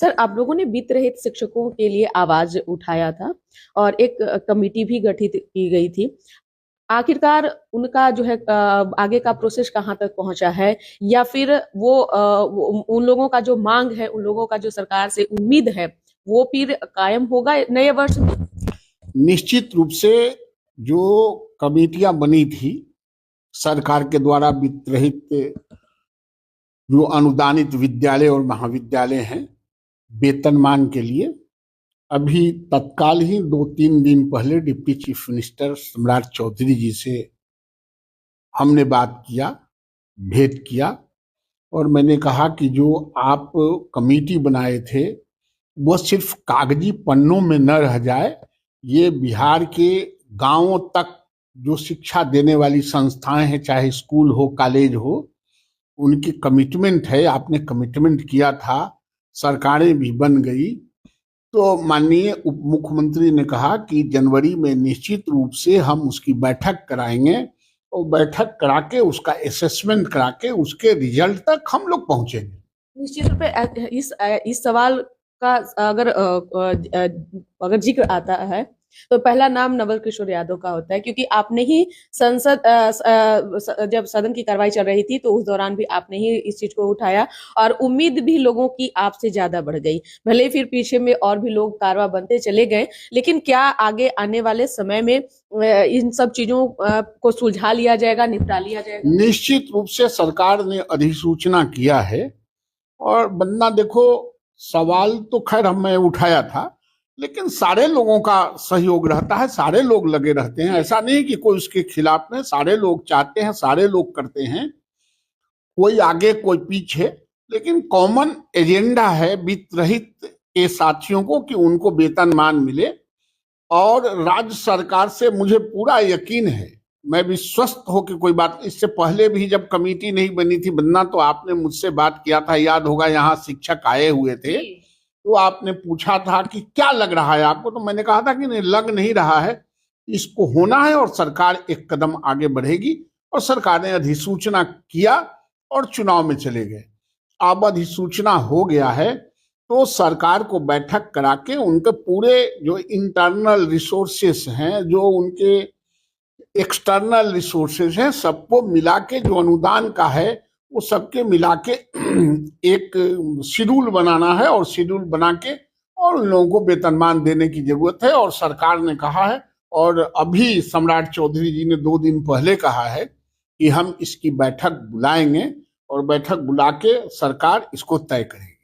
Sir, आप लोगों ने वित्त रहित शिक्षकों के लिए आवाज उठाया था और एक कमेटी भी गठित की गई थी। आखिरकार उनका जो है आगे का प्रोसेस कहाँ तक पहुंचा है, या फिर वो उन लोगों का जो मांग है, उन लोगों का जो सरकार से उम्मीद है, वो फिर कायम होगा नए वर्ष में? निश्चित रूप से जो कमेटियां बनी थी सरकार के द्वारा वित्त रहित जो अनुदानित विद्यालय और महाविद्यालय हैं वेतनमान के लिए, अभी तत्काल ही 2-3 दिन पहले डिप्टी चीफ मिनिस्टर सम्राट चौधरी जी से हमने बात किया, भेंट किया और मैंने कहा कि जो आप कमेटी बनाए थे वो सिर्फ कागजी पन्नों में न रह जाए, ये बिहार के गांवों तक जो शिक्षा देने वाली संस्थाएं हैं, चाहे स्कूल हो कॉलेज हो, उनकी कमिटमेंट है। आपने कमिटमेंट किया था, सरकारें भी बन गई, तो माननीय उप मुख्यमंत्री ने कहा कि जनवरी में निश्चित रूप से हम उसकी बैठक कराएंगे और बैठक करा के उसका असेसमेंट करा के उसके रिजल्ट तक हम लोग पहुंचेंगे। निश्चित रूप से इस सवाल का अगर जिक्र आता है तो पहला नाम नवल किशोर यादव का होता है, क्योंकि आपने ही संसद जब सदन की कार्रवाई चल रही थी तो उस दौरान भी आपने ही इस चीज को उठाया और उम्मीद भी लोगों की आपसे ज्यादा बढ़ गई। भले फिर पीछे में और भी लोग कारवा बनते चले गए, लेकिन क्या आगे आने वाले समय में इन सब चीजों को सुलझा लिया जाएगा, निपटा लिया जाएगा? निश्चित रूप से सरकार ने अधिसूचना किया है और बन्ना देखो, सवाल तो खैर मैं उठाया था, लेकिन सारे लोगों का सहयोग रहता है, सारे लोग लगे रहते हैं। ऐसा नहीं कि कोई उसके खिलाफ में, सारे लोग चाहते हैं, सारे लोग करते हैं, कोई आगे कोई पीछे, लेकिन कॉमन एजेंडा है वित्त रहित के साथियों को कि उनको वेतनमान मिले। और राज्य सरकार से मुझे पूरा यकीन है, मैं विश्वस्त हो कि कोई बात, इससे पहले भी जब कमेटी नहीं बनी थी बनना, तो आपने मुझसे बात किया था, याद होगा, यहाँ शिक्षक आए हुए थे, तो आपने पूछा था कि क्या लग रहा है आपको, तो मैंने कहा था कि नहीं, लग नहीं रहा है, इसको होना है और सरकार एक कदम आगे बढ़ेगी। और सरकार ने अधिसूचना किया और चुनाव में चले गए। अब अधिसूचना हो गया है तो सरकार को बैठक करा के उनके पूरे जो इंटरनल रिसोर्सेस हैं, जो उनके एक्सटर्नल रिसोर्सेज हैं, सबको मिला के जो अनुदान का है वो सबके मिला के एक शेड्यूल बनाना है और शेड्यूल बना के और उन लोगों को वेतनमान देने की जरूरत है। और सरकार ने कहा है, और अभी सम्राट चौधरी जी ने 2 दिन पहले कहा है कि हम इसकी बैठक बुलाएंगे और बैठक बुला के सरकार इसको तय करेगी।